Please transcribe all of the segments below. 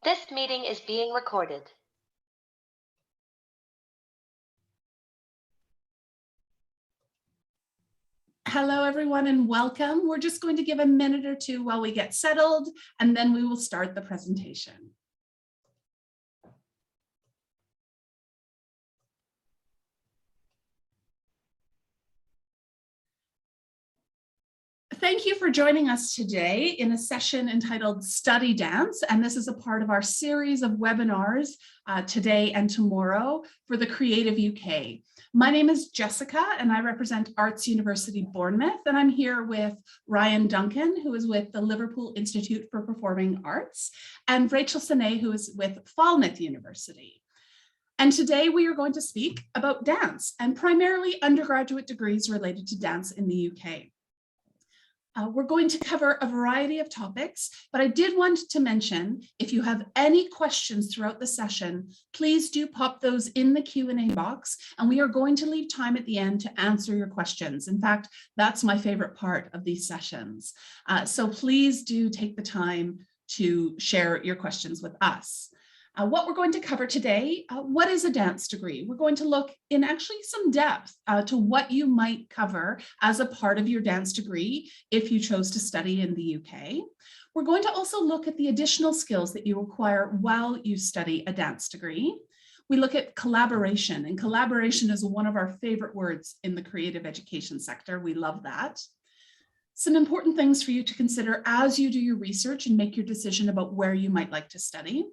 This meeting is being recorded. Hello, everyone, and welcome. We're just going to give a minute or two while we get settled, and then we will start the presentation. Thank you for joining us today in a session entitled Study Dance, and this is a part of our series of webinars today and tomorrow for the Creative UK. My name is Jessica, and I represent Arts University Bournemouth, and I'm here with Ryan Duncan, who is with the Liverpool Institute for Performing Arts, and Rachel Sine, who is with Falmouth University. And today we are going to speak about dance, and primarily undergraduate degrees related to dance in the UK. We're going to cover a variety of topics, but I did want to mention, if you have any questions throughout the session, please do pop those in the Q&A box, and we are going to leave time at the end to answer your questions. In fact, that's my favorite part of these sessions. So please do take the time to share your questions with us. What we're going to cover today, what is a dance degree? We're going to look in actually some depth to what you might cover as a part of your dance degree if you chose to study in the UK. We're going to also look at the additional skills that you require while you study a dance degree. We look at collaboration, and collaboration is one of our favorite words in the creative education sector. We love that. Some important things for you to consider as you do your research and make your decision about where you might like to study.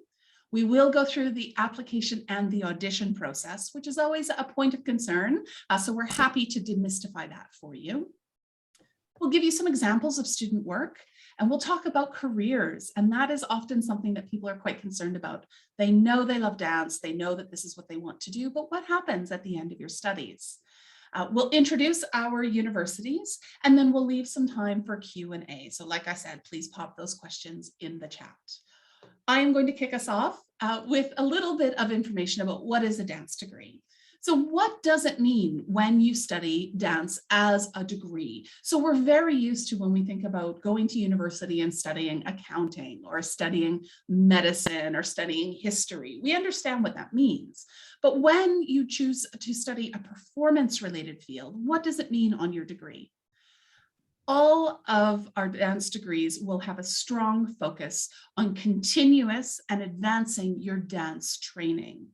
We will go through the application and the audition process, which is always a point of concern. So we're happy to demystify that for you. We'll give you some examples of student work, and we'll talk about careers. And that is often something that people are quite concerned about. They know they love dance. They know that this is what they want to do, but what happens at the end of your studies? We'll introduce our universities, and then we'll leave some time for Q&A. So like I said, please pop those questions in the chat. I am going to kick us off with a little bit of information about what is a dance degree. So what does it mean when you study dance as a degree? So we're very used to, when we think about going to university and studying accounting or studying medicine or studying history, we understand what that means. But when you choose to study a performance-related field, what does it mean on your degree? All of our dance degrees will have a strong focus on continuous and advancing your dance training.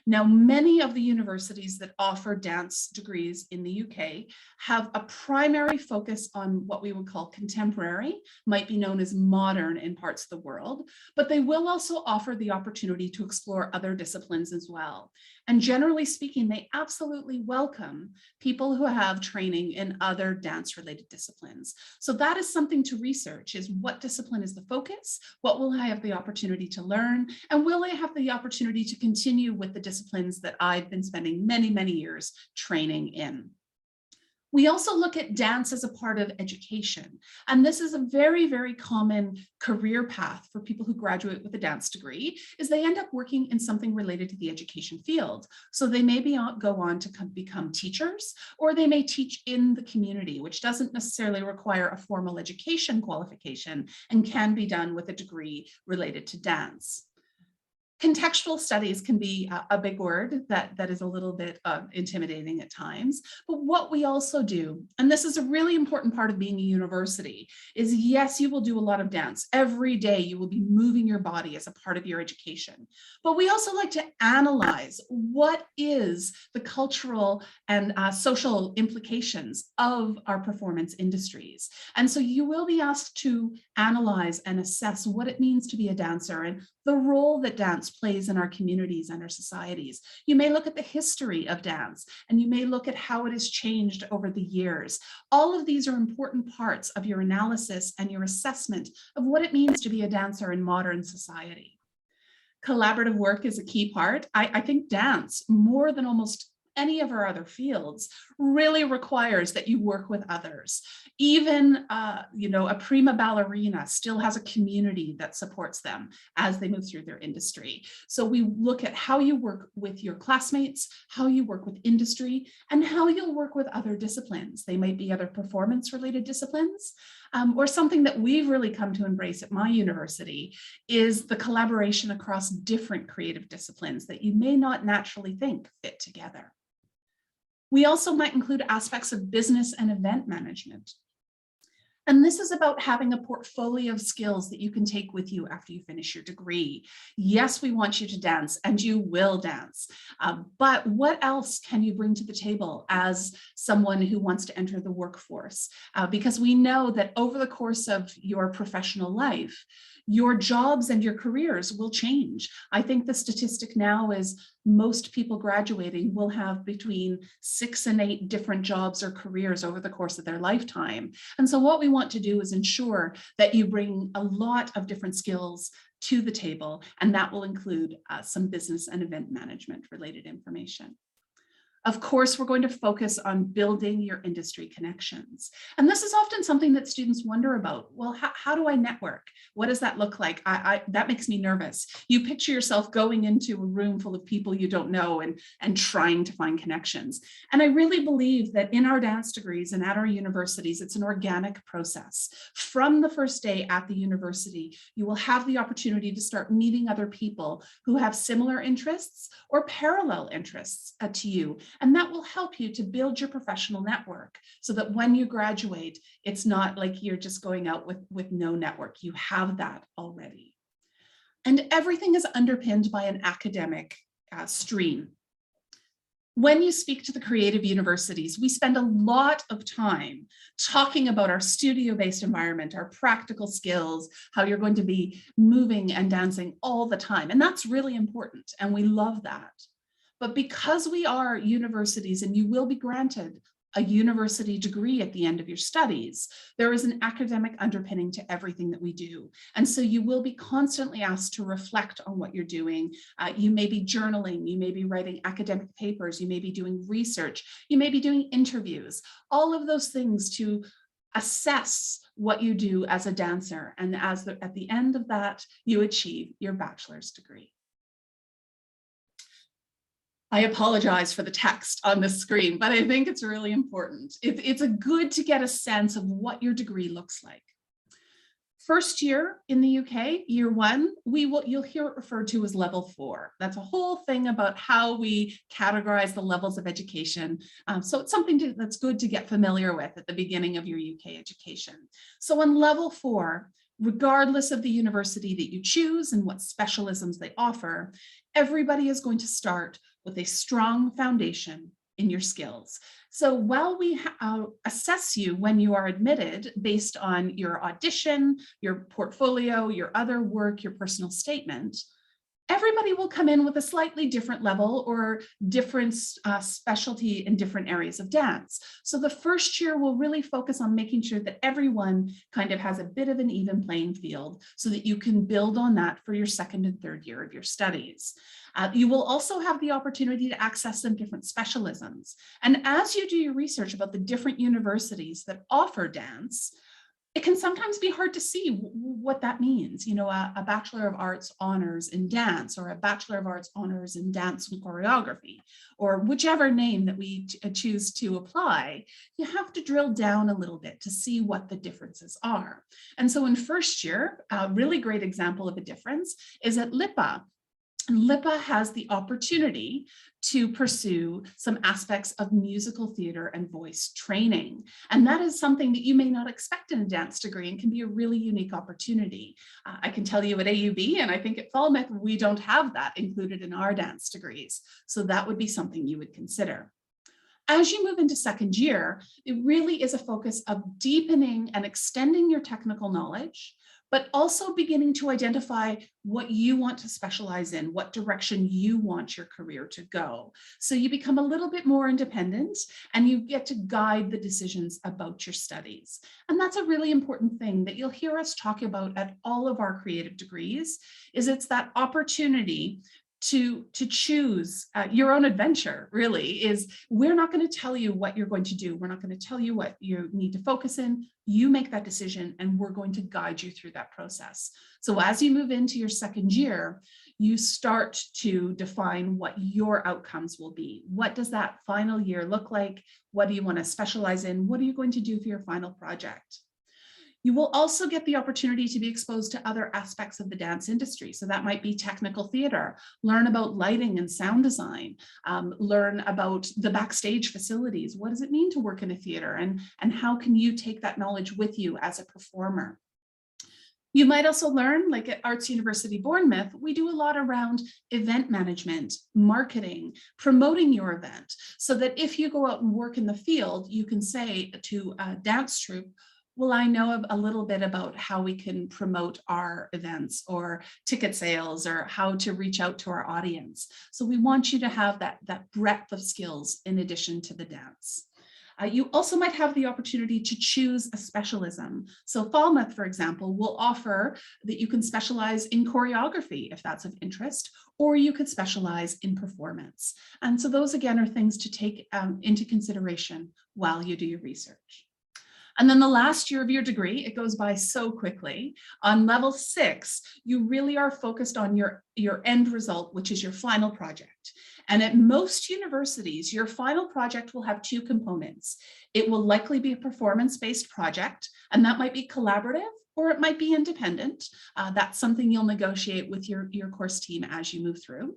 Now, many of the universities that offer dance degrees in the UK have a primary focus on what we would call contemporary, might be known as modern in parts of the world, but they will also offer the opportunity to explore other disciplines as well. And generally speaking, they absolutely welcome people who have training in other dance-related disciplines. So that is something to research, is what discipline is the focus, what will I have the opportunity to learn, and will I have the opportunity to continue with the disciplines that I've been spending many, many years training in. We also look at dance as a part of education. And this is a very, very common career path for people who graduate with a dance degree, is they end up working in something related to the education field. So they may go on to become teachers, or they may teach in the community, which doesn't necessarily require a formal education qualification and can be done with a degree related to dance. Contextual studies can be a big word that is a little bit intimidating at times, but what we also do, and this is a really important part of being a university, is yes, you will do a lot of dance. Every day you will be moving your body as a part of your education, but we also like to analyze what is the cultural and social implications of our performance industries. And so you will be asked to analyze and assess what it means to be a dancer and the role that dance plays in our communities and our societies. You may look at the history of dance, and you may look at how it has changed over the years. All of these are important parts of your analysis and your assessment of what it means to be a dancer in modern society. Collaborative work is a key part. I think dance, more than almost any of our other fields, really requires that you work with others. Even, a prima ballerina still has a community that supports them as they move through their industry. So we look at how you work with your classmates, how you work with industry, and how you'll work with other disciplines. They might be other performance-related disciplines, or something that we've really come to embrace at my university is the collaboration across different creative disciplines that you may not naturally think fit together. We also might include aspects of business and event management. And this is about having a portfolio of skills that you can take with you after you finish your degree. Yes, we want you to dance, and you will dance. But what else can you bring to the table as someone who wants to enter the workforce? Because we know that over the course of your professional life, your jobs and your careers will change. I think the statistic now is most people graduating will have between 6 and 8 different jobs or careers over the course of their lifetime. And so what we want to do is ensure that you bring a lot of different skills to the table, and that will include some business and event management related information. Of course, we're going to focus on building your industry connections. And this is often something that students wonder about. Well, how do I network? What does that look like? That makes me nervous. You picture yourself going into a room full of people you don't know and trying to find connections. And I really believe that in our dance degrees and at our universities, it's an organic process. From the first day at the university, you will have the opportunity to start meeting other people who have similar interests or parallel interests to you. And that will help you to build your professional network so that when you graduate, it's not like you're just going out with no network. You have that already. And everything is underpinned by an academic stream. When you speak to the creative universities, we spend a lot of time talking about our studio-based environment, our practical skills, how you're going to be moving and dancing all the time. And that's really important, and we love that. But because we are universities and you will be granted a university degree at the end of your studies, there is an academic underpinning to everything that we do. And so you will be constantly asked to reflect on what you're doing. You may be journaling, you may be writing academic papers, you may be doing research, you may be doing interviews, all of those things to assess what you do as a dancer. And at the end of that, you achieve your bachelor's degree. I apologize for the text on the screen, but I think it's really important. It's good to get a sense of what your degree looks like. First year in the UK, year 1, you'll hear it referred to as level 4. That's a whole thing about how we categorize the levels of education. So it's something that's good to get familiar with at the beginning of your UK education. So on level 4, regardless of the university that you choose and what specialisms they offer, everybody is going to start with a strong foundation in your skills. So while we assess you when you are admitted based on your audition, your portfolio, your other work, your personal statement, everybody will come in with a slightly different level or different specialty in different areas of dance. So the first year will really focus on making sure that everyone kind of has a bit of an even playing field so that you can build on that for your second and third year of your studies. You will also have the opportunity to access some different specialisms. And as you do your research about the different universities that offer dance, it can sometimes be hard to see what that means. You know, a Bachelor of Arts honors in dance, or a Bachelor of Arts honors in dance and choreography, or whichever name that we choose to apply. You have to drill down a little bit to see what the differences are. And so in first year, a really great example of a difference is at LIPA. And LIPA has the opportunity to pursue some aspects of musical theater and voice training. And that is something that you may not expect in a dance degree and can be a really unique opportunity. I can tell you at AUB, and I think at Falmouth, we don't have that included in our dance degrees. So that would be something you would consider. As you move into second year, it really is a focus of deepening and extending your technical knowledge, but also beginning to identify what you want to specialize in, what direction you want your career to go. So you become a little bit more independent and you get to guide the decisions about your studies. And that's a really important thing that you'll hear us talk about at all of our creative degrees, is it's that opportunity to choose your own adventure. Really, is we're not going to tell you what you're going to do. We're not going to tell you what you need to focus in. You make that decision, and we're going to guide you through that process. So as you move into your second year, you start to define what your outcomes will be. What does that final year look like? What do you want to specialize in? What are you going to do for your final project? You will also get the opportunity to be exposed to other aspects of the dance industry. So that might be technical theater, learn about lighting and sound design, learn about the backstage facilities. What does it mean to work in a theater, and how can you take that knowledge with you as a performer? You might also learn, like at Arts University Bournemouth, we do a lot around event management, marketing, promoting your event, so that if you go out and work in the field, you can say to a dance troupe, well, I know a little bit about how we can promote our events or ticket sales or how to reach out to our audience. So we want you to have that breadth of skills in addition to the dance. You also might have the opportunity to choose a specialism. So Falmouth, for example, will offer that you can specialize in choreography if that's of interest, or you could specialize in performance. And so those, again, are things to take into consideration while you do your research. And then the last year of your degree, it goes by so quickly. On level 6, you really are focused on your end result, which is your final project. And at most universities, your final project will have 2 components. It will likely be a performance-based project, and that might be collaborative or it might be independent. That's something you'll negotiate with your course team as you move through.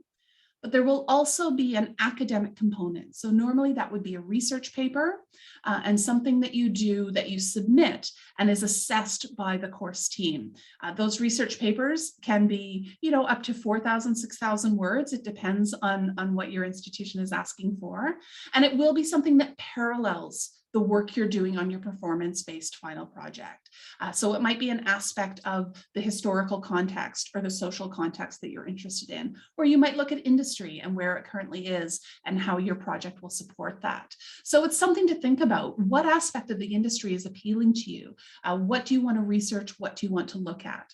But there will also be an academic component. So normally that would be a research paper and something that you do, that you submit and is assessed by the course team. Those research papers can be, up to 4,000, 6,000 words. It depends on what your institution is asking for. And it will be something that parallels the work you're doing on your performance-based final project. So it might be an aspect of the historical context or the social context that you're interested in, or you might look at industry and where it currently is and how your project will support that. So it's something to think about. What aspect of the industry is appealing to you? What do you want to research? What do you want to look at?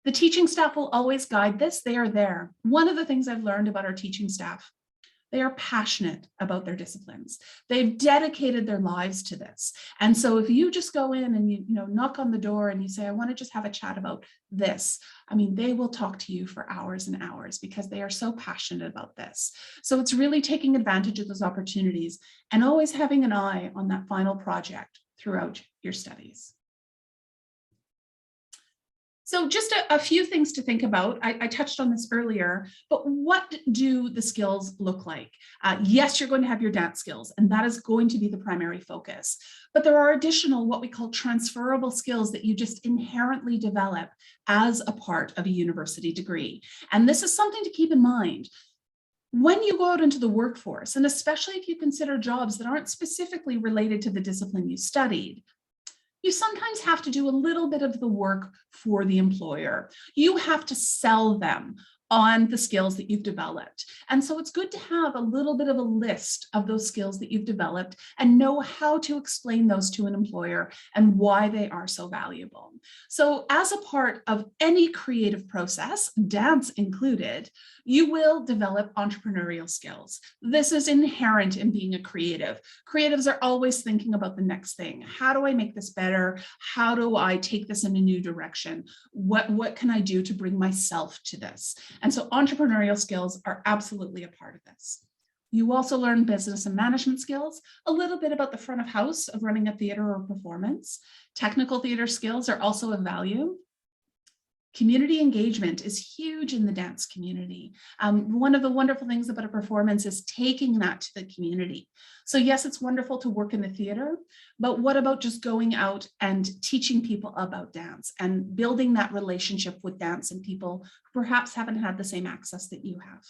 The teaching staff will always guide this. They are there. One of the things I've learned about our teaching staff, they are passionate about their disciplines. They've dedicated their lives to this. And so if you just go in and you knock on the door and you say, I want to just have a chat about this, they will talk to you for hours and hours because they are so passionate about this. So it's really taking advantage of those opportunities and always having an eye on that final project throughout your studies. So just a few things to think about. I touched on this earlier, but what do the skills look like? Yes, you're going to have your dance skills, and that is going to be the primary focus. But there are additional, what we call transferable skills that you just inherently develop as a part of a university degree. And this is something to keep in mind. When you go out into the workforce, and especially if you consider jobs that aren't specifically related to the discipline you studied, you sometimes have to do a little bit of the work for the employer. You have to sell them on the skills that you've developed. And so it's good to have a little bit of a list of those skills that you've developed and know how to explain those to an employer and why they are so valuable. So as a part of any creative process, dance included, you will develop entrepreneurial skills. This is inherent in being a creative. Creatives are always thinking about the next thing. How do I make this better? How do I take this in a new direction? What can I do to bring myself to this? And so entrepreneurial skills are absolutely a part of this. You also learn business and management skills, a little bit about the front of house of running a theater or performance. Technical theater skills are also of value. Community engagement is huge in the dance community. One of the wonderful things about a performance is taking that to the community. So yes, it's wonderful to work in the theater, but what about just going out and teaching people about dance and building that relationship with dance and people who perhaps haven't had the same access that you have?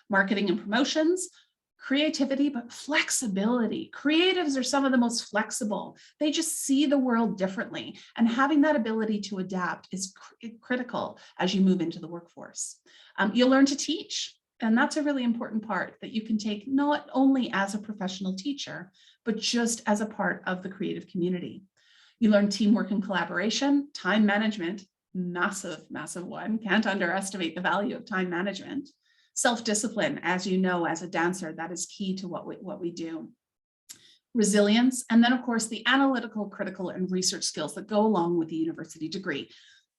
Marketing and promotions, creativity, but flexibility. Creatives are some of the most flexible. They just see the world differently. And having that ability to adapt is critical as you move into the workforce. You'll learn to teach. And that's a really important part that you can take not only as a professional teacher, but just as a part of the creative community. You learn teamwork and collaboration, time management, massive, massive one. Can't underestimate the value of time management. Self-discipline, as you know, as a dancer, that is key to what we do. Resilience, and then of course the analytical, critical, and research skills that go along with the university degree.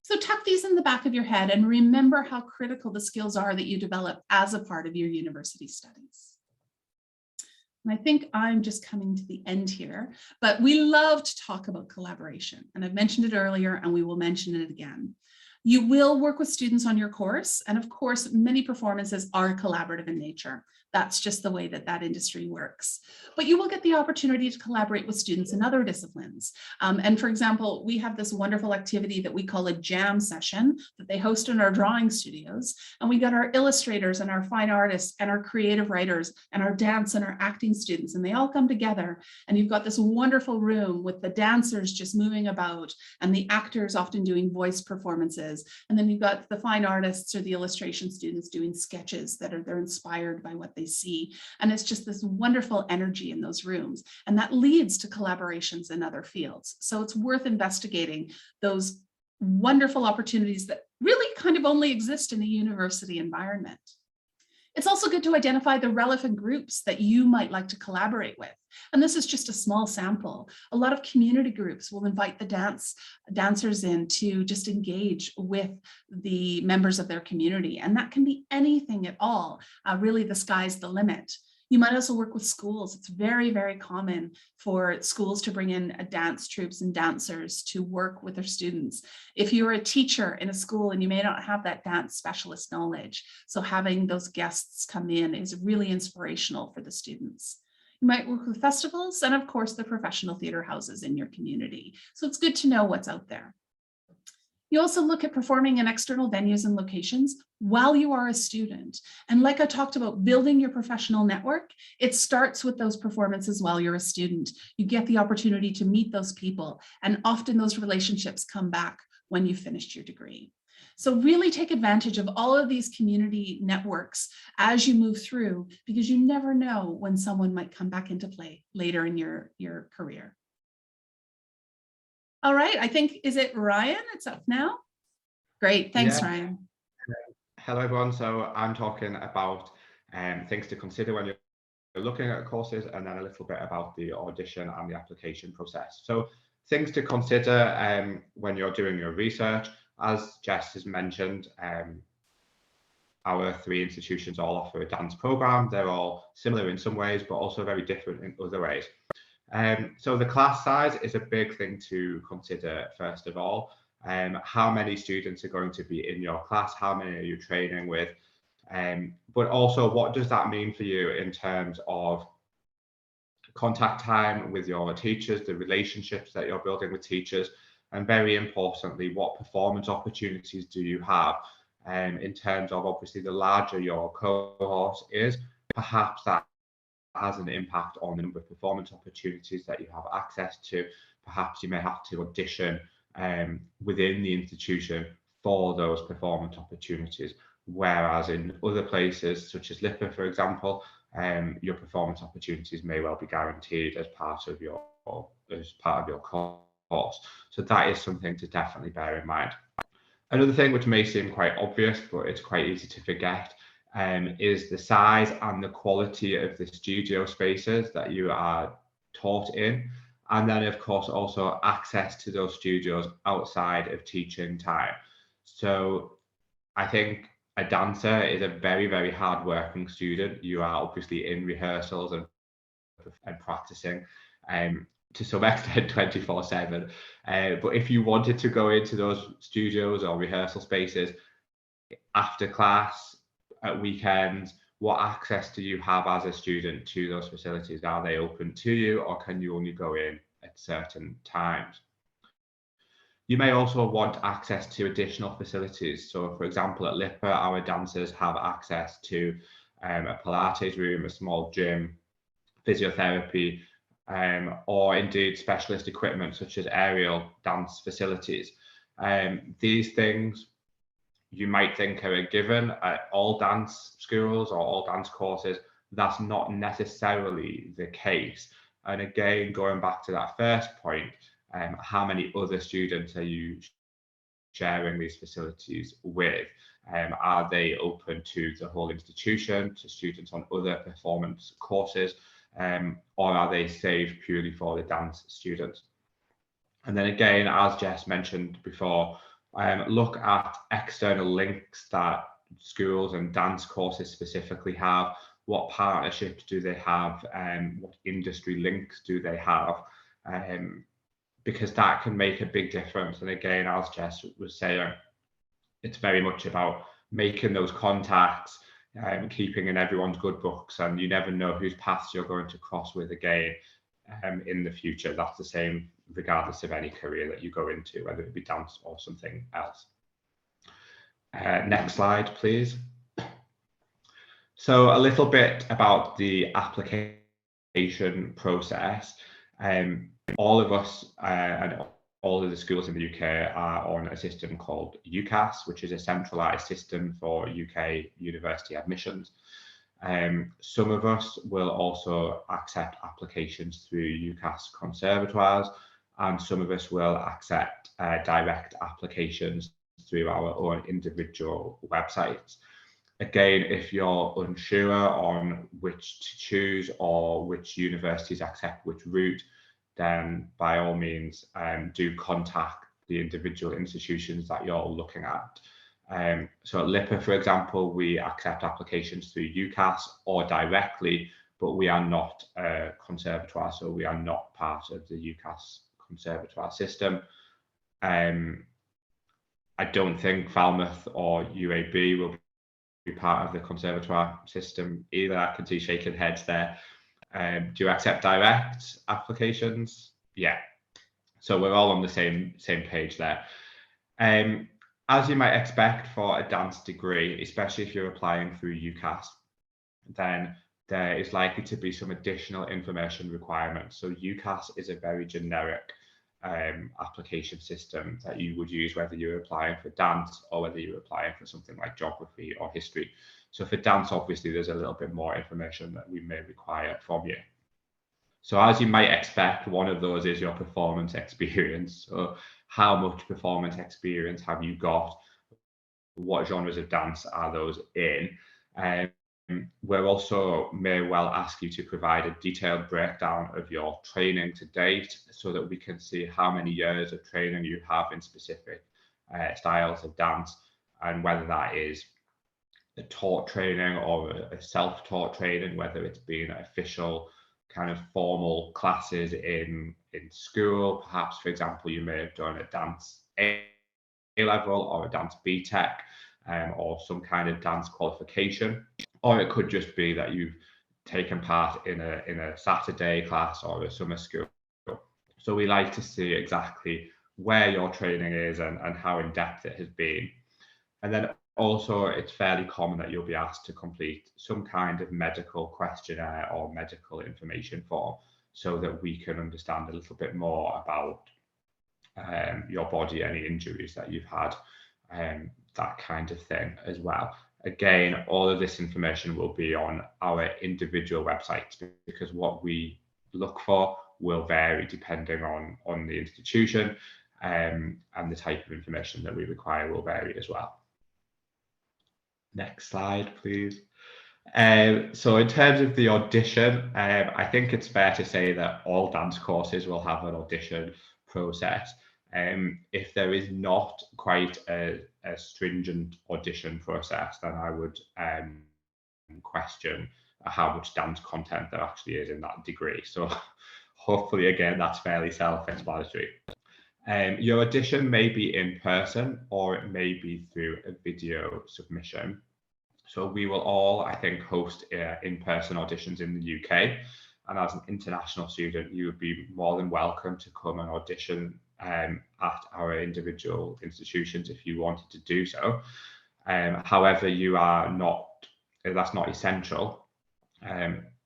So tuck these in the back of your head and remember how critical the skills are that you develop as a part of your university studies. And I think I'm just coming to the end here, but we love to talk about collaboration. And I've mentioned it earlier, and we will mention it again. You will work with students on your course. And of course, many performances are collaborative in nature. That's just the way that that industry works. But you will get the opportunity to collaborate with students in other disciplines. And for example, we have this wonderful activity that we call a jam session that they host in our drawing studios. And we got our illustrators and our fine artists and our creative writers and our dance and our acting students, and they all come together. And you've got this wonderful room with the dancers just moving about and the actors often doing voice performances. And then you've got the fine artists or the illustration students doing sketches that they're inspired by what they see. And it's just this wonderful energy in those rooms. And that leads to collaborations in other fields. So it's worth investigating those wonderful opportunities that really kind of only exist in a university environment. It's also good to identify the relevant groups that you might like to collaborate with. And this is just a small sample. A lot of community groups will invite the dancers in to just engage with the members of their community. And that can be anything at all. Really, the sky's the limit. You might also work with schools. It's very, very common for schools to bring in dance troupes and dancers to work with their students. If you're a teacher in a school and you may not have that dance specialist knowledge, so having those guests come in is really inspirational for the students. You might work with festivals and of course the professional theater houses in your community. So it's good to know what's out there. You also look at performing in external venues and locations while you are a student. And like I talked about, building your professional network, it starts with those performances while you're a student. You get the opportunity to meet those people, and often those relationships come back when you've finished your degree. So really take advantage of all of these community networks as you move through, because you never know when someone might come back into play later in your career. All right, I think, is it Ryan? It's up now. Great, thanks, Yeah. Ryan. Hello, everyone. So I'm talking about things to consider when you're looking at courses, and then a little bit about the audition and the application process. So things to consider when you're doing your research. As Jess has mentioned, our three institutions all offer a dance program. They're all similar in some ways, but also very different in other ways. So the class size is a big thing to consider, first of all. How many students are going to be in your class? How many are you training with? But also, what does that mean for you in terms of contact time with your teachers, the relationships that you're building with teachers, and very importantly, what performance opportunities do you have? In terms of, obviously, the larger your cohort is, perhaps that has an impact on the number of performance opportunities that you have access to. Perhaps you may have to audition within the institution for those performance opportunities, whereas in other places such as LIPA, for example, your performance opportunities may well be guaranteed as part of your course. So that is something to definitely bear in mind. Another thing which may seem quite obvious, but it's quite easy to forget, is the size and the quality of the studio spaces that you are taught in. And then, of course, also access to those studios outside of teaching time. So I think a dancer is a very, very hard-working student. You are obviously in rehearsals and practicing to some extent 24/7. But if you wanted to go into those studios or rehearsal spaces after class, at weekends, what access do you have as a student to those facilities? Are they open to you, or can you only go in at certain times? You may also want access to additional facilities. So, for example, at LIPA, our dancers have access to a Pilates room, a small gym, physiotherapy, or indeed specialist equipment such as aerial dance facilities. These things you might think are a given at all dance schools or all dance courses. That's not necessarily the case. And again, going back to that first point, how many other students are you sharing these facilities with? Are they open to the whole institution, to students on other performance courses, or are they saved purely for the dance students? And then again, as Jess mentioned before, look at external links that schools and dance courses specifically have. What partnerships do they have? What industry links do they have? Because that can make a big difference. And again, as Jess was saying, it's very much about making those contacts, keeping in everyone's good books, and you never know whose paths you're going to cross with again in the future. That's the same regardless of any career that you go into, whether it be dance or something else. Next slide, please. So a little bit about the application process. All of us and all of the schools in the UK are on a system called UCAS, which is a centralised system for UK university admissions. Some of us will also accept applications through UCAS conservatoires, and some of us will accept direct applications through our own individual websites. Again, if you're unsure on which to choose or which universities accept which route, then by all means do contact the individual institutions that you're looking at. So at LIPA, for example, we accept applications through UCAS or directly, but we are not a conservatoire, so we are not part of the UCAS conservatoire system. I don't think Falmouth or UAB will be part of the conservatoire system either. I can see shaking heads there. Do you accept direct applications? Yeah. So we're all on the same page there. As you might expect for a dance degree, especially if you're applying through UCAS, then there is likely to be some additional information requirements. So UCAS is a very generic application system that you would use whether you're applying for dance or whether you're applying for something like geography or history. So for dance, obviously, there's a little bit more information that we may require from you. So as you might expect, one of those is your performance experience. So how much performance experience have you got? What genres of dance are those in? We'll also may well ask you to provide a detailed breakdown of your training to date so that we can see how many years of training you have in specific styles of dance, and whether that is a taught training or a self-taught training, whether it's been official kind of formal classes in school. Perhaps, for example, you may have done a dance A level or a dance B Tech, or some kind of dance qualification. Or it could just be that you've taken part in a Saturday class or a summer school. So we like to see exactly where your training is and how in depth it has been. And then also, it's fairly common that you'll be asked to complete some kind of medical questionnaire or medical information form so that we can understand a little bit more about your body, any injuries that you've had, that kind of thing as well. Again, all of this information will be on our individual websites because what we look for will vary depending on the institution, and the type of information that we require will vary as well. Next slide, please. So in terms of the audition, I think it's fair to say that all dance courses will have an audition process. If there is not quite a stringent audition process, then I would question how much dance content there actually is in that degree. So hopefully, again, that's fairly self-explanatory. Your audition may be in person or it may be through a video submission. So we will all, I think, host in-person auditions in the UK. And as an international student, you would be more than welcome to come and audition at our individual institutions if you wanted to do so. However, that's not essential.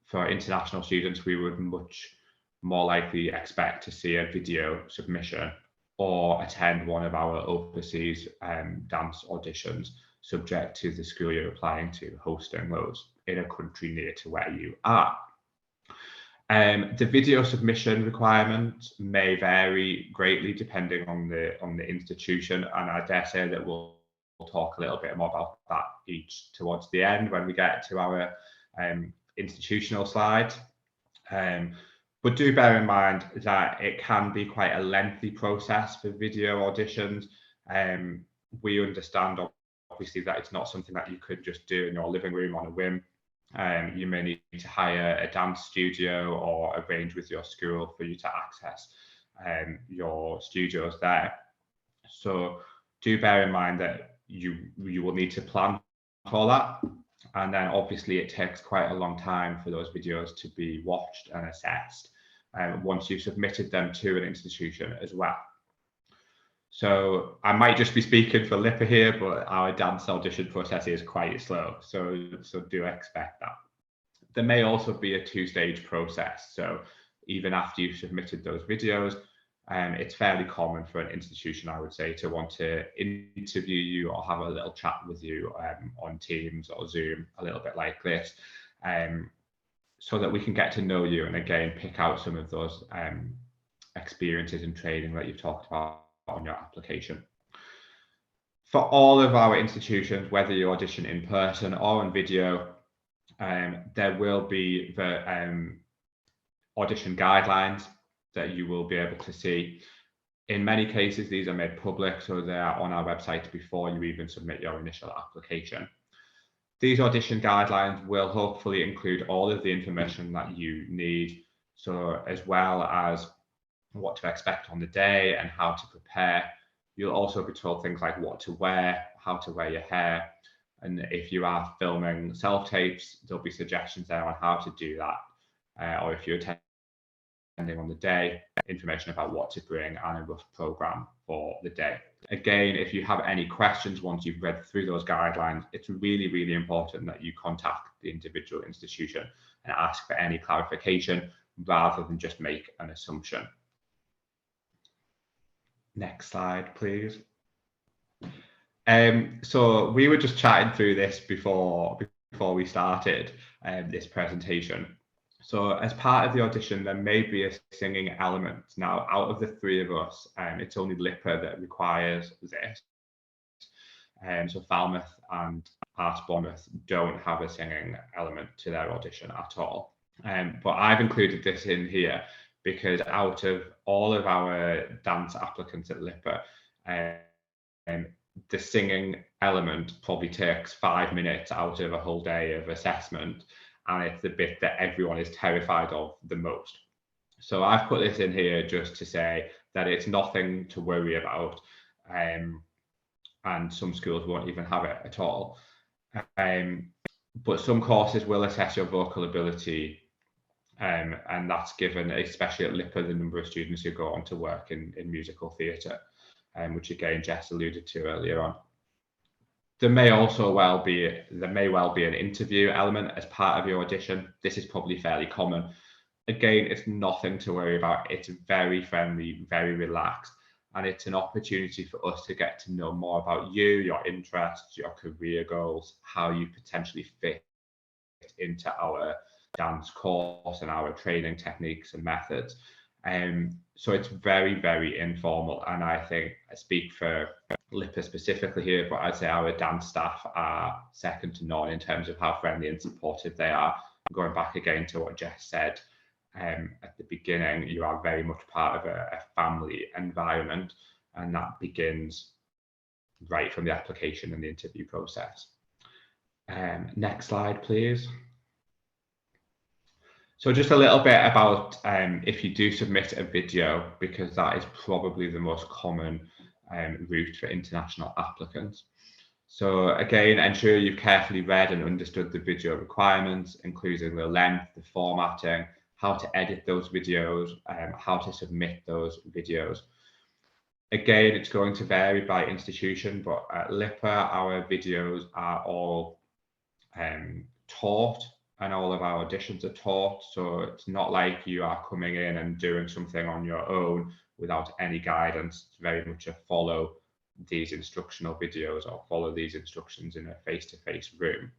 For international students, we would much more likely expect to see a video submission or attend one of our overseas dance auditions, subject to the school you're applying to hosting those in a country near to where you are. The video submission requirement may vary greatly depending on the institution, and I dare say that we'll talk a little bit more about that each towards the end when we get to our institutional slides. But do bear in mind that it can be quite a lengthy process for video auditions. We understand obviously that it's not something that you could just do in your living room on a whim. You may need to hire a dance studio or arrange with your school for you to access your studios there. So do bear in mind that you will need to plan for that. And then obviously it takes quite a long time for those videos to be watched and assessed once you've submitted them to an institution as well. So I might just be speaking for LIPA here, but our dance audition process is quite slow. So do expect that. There may also be a two-stage process. So even after you've submitted those videos, it's fairly common for an institution, I would say, to want to interview you or have a little chat with you on Teams or Zoom, a little bit like this, so that we can get to know you and again pick out some of those experiences and training that you've talked about on your application. For all of our institutions, whether you audition in person or on video, there will be the audition guidelines that you will be able to see. In many cases, these are made public, so they are on our website before you even submit your initial application. These audition guidelines will hopefully include all of the information that you need, so as well as what to expect on the day and how to prepare. You'll also be told things like what to wear, how to wear your hair, and if you are filming self-tapes, there'll be suggestions there on how to do that, or if you're attending on the day, information about what to bring and a rough program for the day. Again, if you have any questions once you've read through those guidelines, it's really, really important that you contact the individual institution and ask for any clarification rather than just make an assumption. Next slide, please. So we were just chatting through this before we started this presentation. So as part of the audition, there may be a singing element. Now, out of the three of us, it's only LIPA that requires this. So Falmouth and Arts Bournemouth don't have a singing element to their audition at all. But I've included this in here because out of all of our dance applicants at LIPA, the singing element probably takes 5 minutes out of a whole day of assessment, and it's the bit that everyone is terrified of the most. So I've put this in here just to say that it's nothing to worry about, and some schools won't even have it at all. But some courses will assess your vocal ability, and that's given, especially at LIPA, the number of students who go on to work in musical theatre, which again Jess alluded to earlier on. There may well be an interview element as part of your audition. This is probably fairly common. Again, it's nothing to worry about. It's very friendly, very relaxed, and it's an opportunity for us to get to know more about you, your interests, your career goals, how you potentially fit into our dance course and our training techniques and methods. So it's very, very informal, and I think I speak for LIPA specifically here, but I'd say our dance staff are second to none in terms of how friendly and supportive they are. Going back again to what Jess said at the beginning, you are very much part of a family environment, and that begins right from the application and the interview process. Next slide, please. So just a little bit about if you do submit a video, because that is probably the most common route for international applicants. So again, ensure you've carefully read and understood the video requirements, including the length, the formatting, how to edit those videos, how to submit those videos. Again, it's going to vary by institution, but at LIPA, our videos are all taught, and all of our auditions are taught. So it's not like you are coming in and doing something on your own without any guidance. It's very much a follow these instructional videos or follow these instructions in a face-to-face room.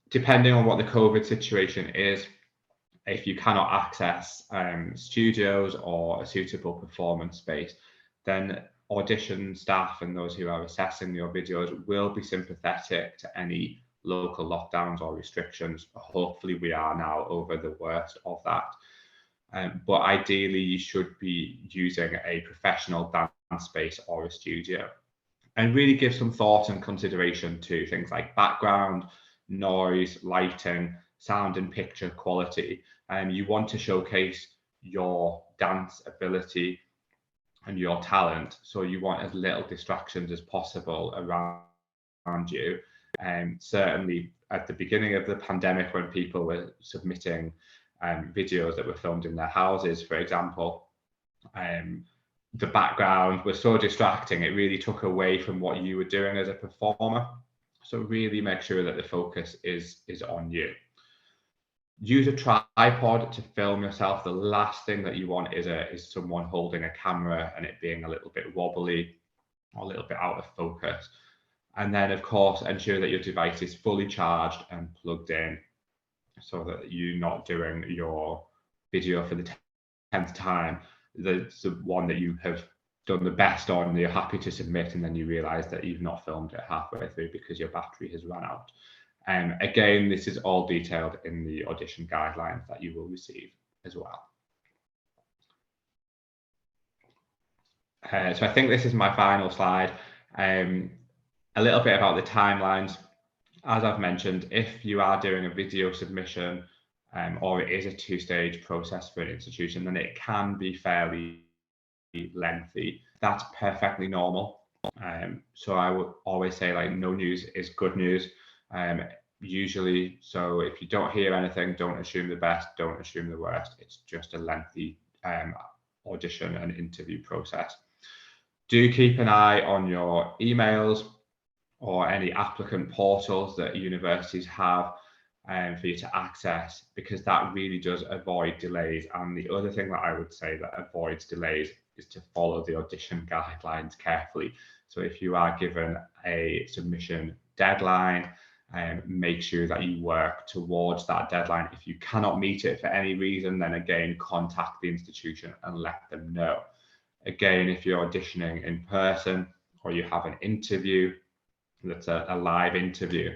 Depending on what the COVID situation is, If you cannot access studios or a suitable performance space, then audition staff and those who are assessing your videos will be sympathetic to any local lockdowns or restrictions. Hopefully we are now over the worst of that. But ideally you should be using a professional dance space or a studio, and really give some thought and consideration to things like background, noise, lighting, sound and picture quality. And you want to showcase your dance ability and your talent. So you want as little distractions as possible around you. And certainly at the beginning of the pandemic, when people were submitting videos that were filmed in their houses, for example, the background was so distracting, it really took away from what you were doing as a performer. So really make sure that the focus is on you. Use a tripod to film yourself. The last thing that you want is someone holding a camera and it being a little bit wobbly or a little bit out of focus. And then of course, ensure that your device is fully charged and plugged in, so that you're not doing your video for the 10th time. The one that you have done the best on, you're happy to submit, and then you realize that you've not filmed it halfway through because your battery has run out. Again, this is all detailed in the audition guidelines that you will receive as well. So I think this is my final slide. A little bit about the timelines. As I've mentioned, if you are doing a video submission, or it is a two-stage process for an institution, then it can be fairly lengthy. That's perfectly normal. So I would always say, like, no news is good news. Usually, so if you don't hear anything, don't assume the best, don't assume the worst. It's just a lengthy audition and interview process. Do keep an eye on your emails or any applicant portals that universities have for you to access, because that really does avoid delays. And the other thing that I would say that avoids delays is to follow the audition guidelines carefully. So if you are given a submission deadline, make sure that you work towards that deadline. If you cannot meet it for any reason, then again, contact the institution and let them know. Again, if you're auditioning in person or you have an interview that's a live interview,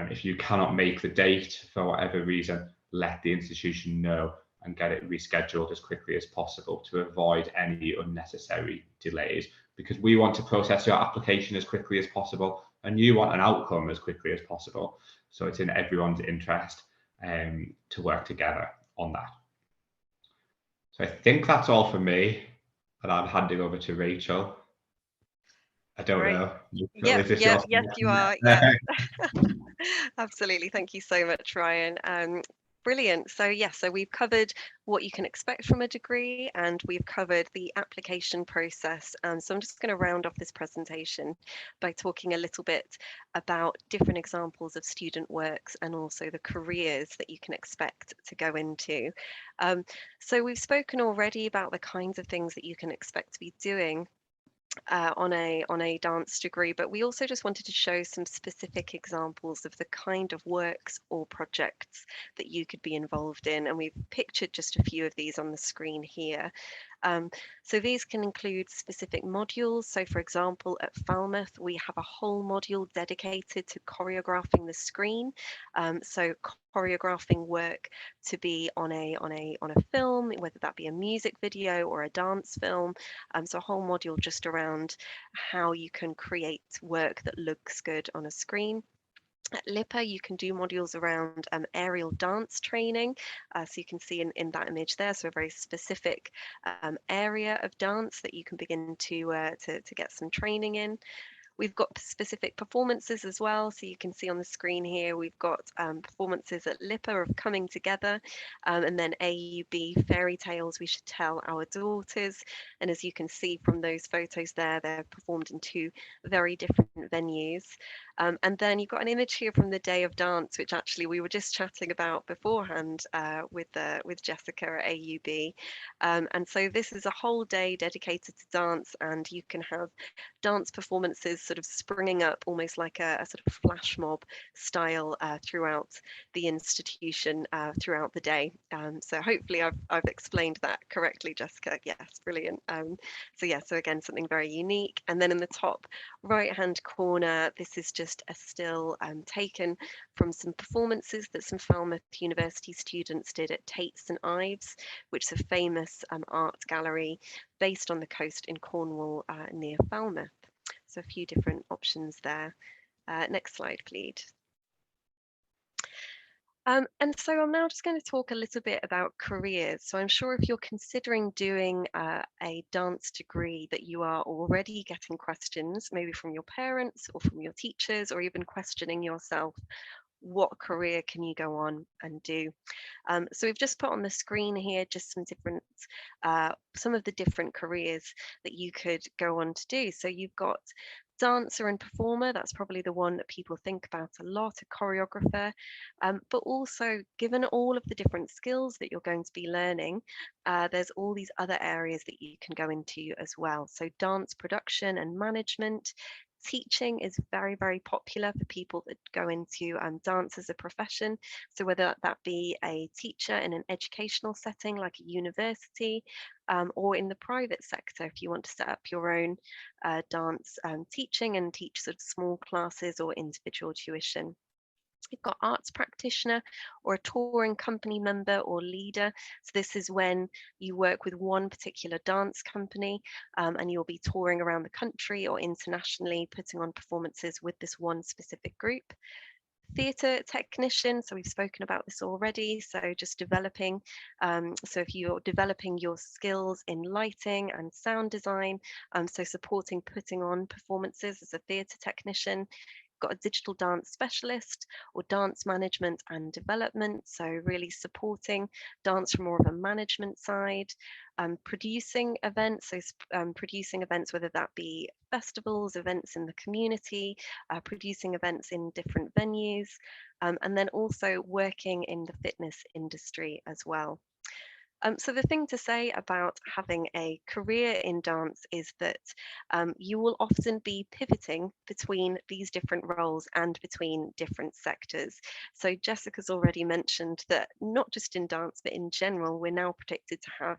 if you cannot make the date for whatever reason, let the institution know and get it rescheduled as quickly as possible to avoid any unnecessary delays, because we want to process your application as quickly as possible and you want an outcome as quickly as possible. So it's in everyone's interest to work together on that. So I think that's all for me, and I'm handing over to Rachel. I don't know. Yes, you are. Yeah. Absolutely. Thank you so much, Ryan. Brilliant. So so we've covered what you can expect from a degree, and we've covered the application process. So I'm just going to round off this presentation by talking a little bit about different examples of student works and also the careers that you can expect to go into. So we've spoken already about the kinds of things that you can expect to be doing on a dance degree, but we also just wanted to show some specific examples of the kind of works or projects that you could be involved in, and we've pictured just a few of these on the screen here. So these can include specific modules. So for example, at Falmouth, we have a whole module dedicated to choreographing the screen. So choreographing work to be on a film, whether that be a music video or a dance film. So a whole module just around how you can create work that looks good on a screen. At LIPA, you can do modules around aerial dance training. So you can see in that image there, so a very specific area of dance that you can begin to get some training in. We've got specific performances as well. So you can see on the screen here, we've got performances at LIPA of Coming Together, and then AUB Fairy Tales We Should Tell Our Daughters. And as you can see from those photos there, they're performed in two very different venues. And then you've got an image here from the day of dance, which actually we were just chatting about beforehand with Jessica at AUB. And so this is a whole day dedicated to dance, and you can have dance performances sort of springing up almost like a sort of flash mob style throughout the institution throughout the day. So hopefully I've explained that correctly, Jessica. Yes, brilliant. So yeah, so again, something very unique. And then in the top right hand corner, this is just a still taken from some performances that some Falmouth University students did at Tate St Ives, which is a famous art gallery based on the coast in Cornwall near Falmouth. So a few different options there. Next slide, please. And so I'm now just going to talk a little bit about careers. So I'm sure if you're considering doing a dance degree that you are already getting questions, maybe from your parents or from your teachers, or even questioning yourself, what career can you go on and do? So we've just put on the screen here just some of the different careers that you could go on to do. So you've got dancer and performer. That's probably the one that people think about a lot, a choreographer. But also, given all of the different skills that you're going to be learning, there's all these other areas that you can go into as well. So dance production and management. Teaching is very, very popular for people that go into dance as a profession. So whether that be a teacher in an educational setting like a university, or in the private sector, if you want to set up your own dance teaching and teach sort of small classes or individual tuition. You've got arts practitioner or a touring company member or leader. So this is when you work with one particular dance company and you'll be touring around the country or internationally putting on performances with this one specific group. Theatre technician, so we've spoken about this already, so just developing, so if you're developing your skills in lighting and sound design, so supporting putting on performances as a theatre technician. Got a digital dance specialist or dance management and development, so really supporting dance from more of a management side. Producing events, so producing events, whether that be festivals, events in the community, producing events in different venues, and then also working in the fitness industry as well. So the thing to say about having a career in dance is that you will often be pivoting between these different roles and between different sectors. So Jessica's already mentioned that not just in dance, but in general, we're now predicted to have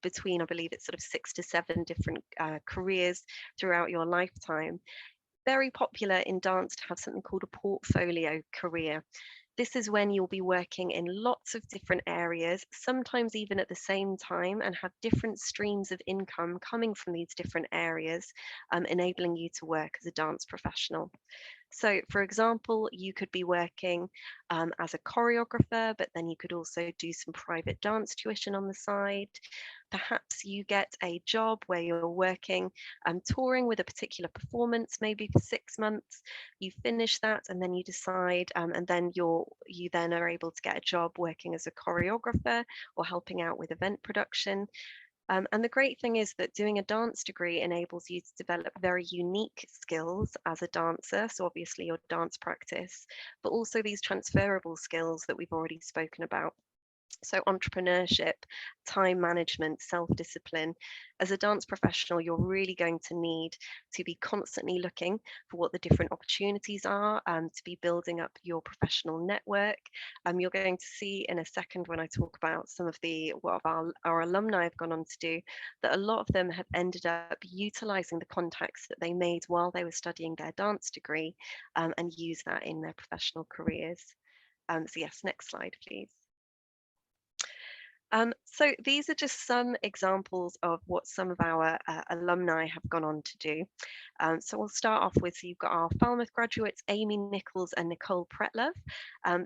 between, I believe it's sort of 6 to 7 different careers throughout your lifetime. Very popular in dance to have something called a portfolio career. This is when you'll be working in lots of different areas, sometimes even at the same time, and have different streams of income coming from these different areas, enabling you to work as a dance professional. So, for example, you could be working as a choreographer, but then you could also do some private dance tuition on the side. Perhaps you get a job where you're working touring with a particular performance, maybe for 6 months. You finish that, and then you decide, and then you then are able to get a job working as a choreographer or helping out with event production. And the great thing is that doing a dance degree enables you to develop very unique skills as a dancer. So obviously your dance practice, but also these transferable skills that we've already spoken about. So entrepreneurship, time management, self-discipline. As a dance professional, you're really going to need to be constantly looking for what the different opportunities are, to be building up your professional network. You're going to see in a second when I talk about some of what our alumni have gone on to do, that a lot of them have ended up utilizing the contacts that they made while they were studying their dance degree, and use that in their professional careers. So yes, next slide, please. So these are just some examples of what some of our alumni have gone on to do. So we'll start off with, so you've got our Falmouth graduates, Amy Nichols and Nicole Pretlove.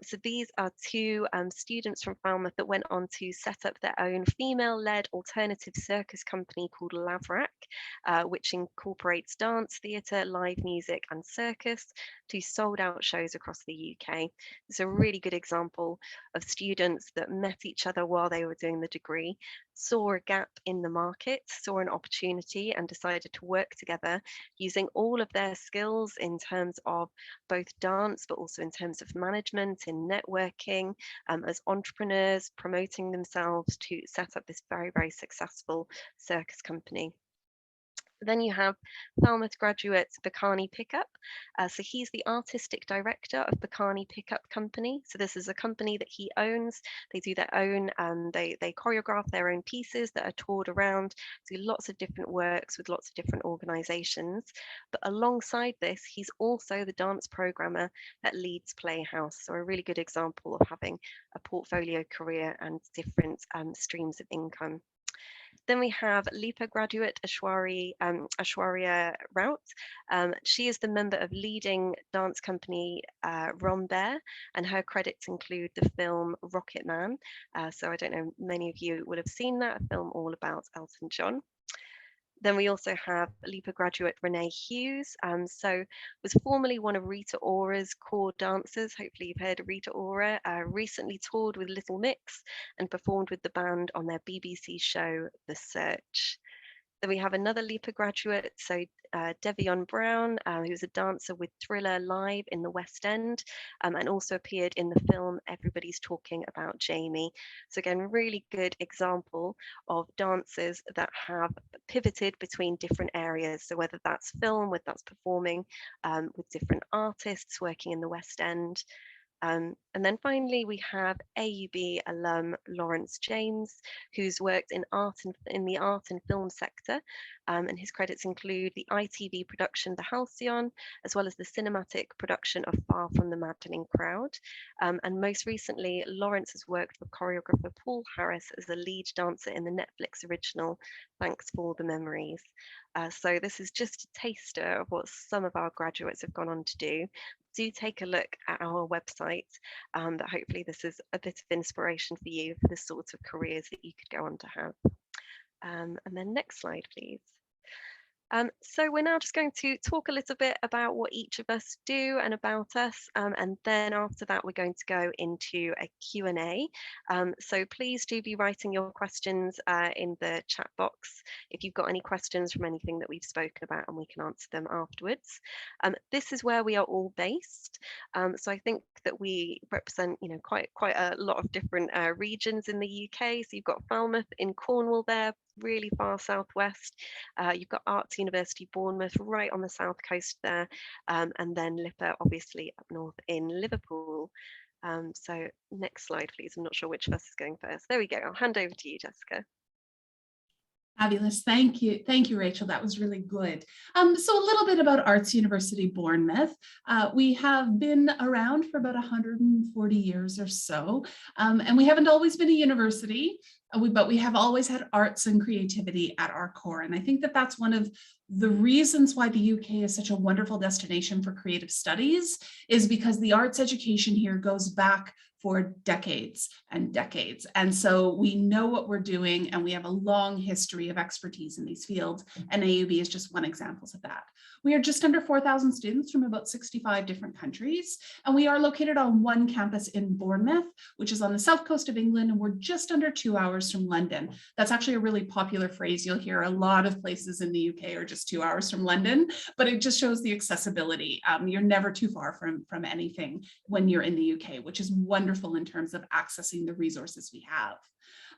So these are two students from Falmouth that went on to set up their own female-led alternative circus company called Laverack, which incorporates dance, theatre, live music and circus to sold-out shows across the UK. It's a really good example of students that met each other while they were doing the degree, saw a gap in the market, saw an opportunity, and decided to work together using all of their skills in terms of both dance, but also in terms of management, in networking, as entrepreneurs, promoting themselves to set up this very, very successful circus company. Then you have Falmouth graduate Bakani Pickup. So he's the artistic director of Bakani Pickup Company. So this is a company that he owns. They do their own, they choreograph their own pieces that are toured around, do lots of different works with lots of different organizations. But alongside this, he's also the dance programmer at Leeds Playhouse. So a really good example of having a portfolio career and different streams of income. Then we have LIPA graduate Ashwarya Rout. She is the member of leading dance company Rombert, and her credits include the film Rocket Man. So I don't know, many of you would have seen that, a film all about Elton John. Then we also have LIPA graduate Renee Hughes. So was formerly one of Rita Ora's core dancers. Hopefully you've heard of Rita Ora. Recently toured with Little Mix and performed with the band on their BBC show, The Search. Then we have another LIPA graduate, so Devion Brown, who's a dancer with Thriller Live in the West End, and also appeared in the film Everybody's Talking About Jamie. So again, really good example of dancers that have pivoted between different areas. So whether that's film, whether that's performing with different artists working in the West End. And then finally, we have AUB alum Lawrence James, who's worked in the art and film sector, and his credits include the ITV production The Halcyon, as well as the cinematic production of Far From the Maddening Crowd. And most recently, Lawrence has worked with choreographer Paul Harris as a lead dancer in the Netflix original Thanks for the Memories. So this is just a taster of what some of our graduates have gone on to do. Do take a look at our website, but hopefully this is a bit of inspiration for you for the sorts of careers that you could go on to have. And then next slide, please. So we're now just going to talk a little bit about what each of us do and about us, and then after that we're going to go into a Q&A. So please do be writing your questions in the chat box if you've got any questions from anything that we've spoken about, and we can answer them afterwards. This is where we are all based, so I think that we represent, you know, quite a lot of different regions in the UK. So you've got Falmouth in Cornwall there, really far southwest. You've got Arts University Bournemouth right on the south coast there, and then LIPA obviously up north in Liverpool. So next slide, please. I'm not sure which of us is going first. There we go. I'll hand over to you, Jessica. Fabulous. Thank you. Thank you, Rachel. That was really good. So a little bit about Arts University Bournemouth. We have been around for about 140 years or so, and we haven't always been a university, but we have always had arts and creativity at our core. And I think that that's one of the reasons why the UK is such a wonderful destination for creative studies, is because the arts education here goes back for decades and decades. And so we know what we're doing, and we have a long history of expertise in these fields, and AUB is just one example of that. We are just under 4,000 students from about 65 different countries, and we are located on one campus in Bournemouth, which is on the south coast of England, and we're just under 2 hours from London. That's actually a really popular phrase. You'll hear a lot of places in the UK are just 2 hours from London, but it just shows the accessibility. You're never too far from anything when you're in the UK, which is wonderful in terms of accessing the resources we have.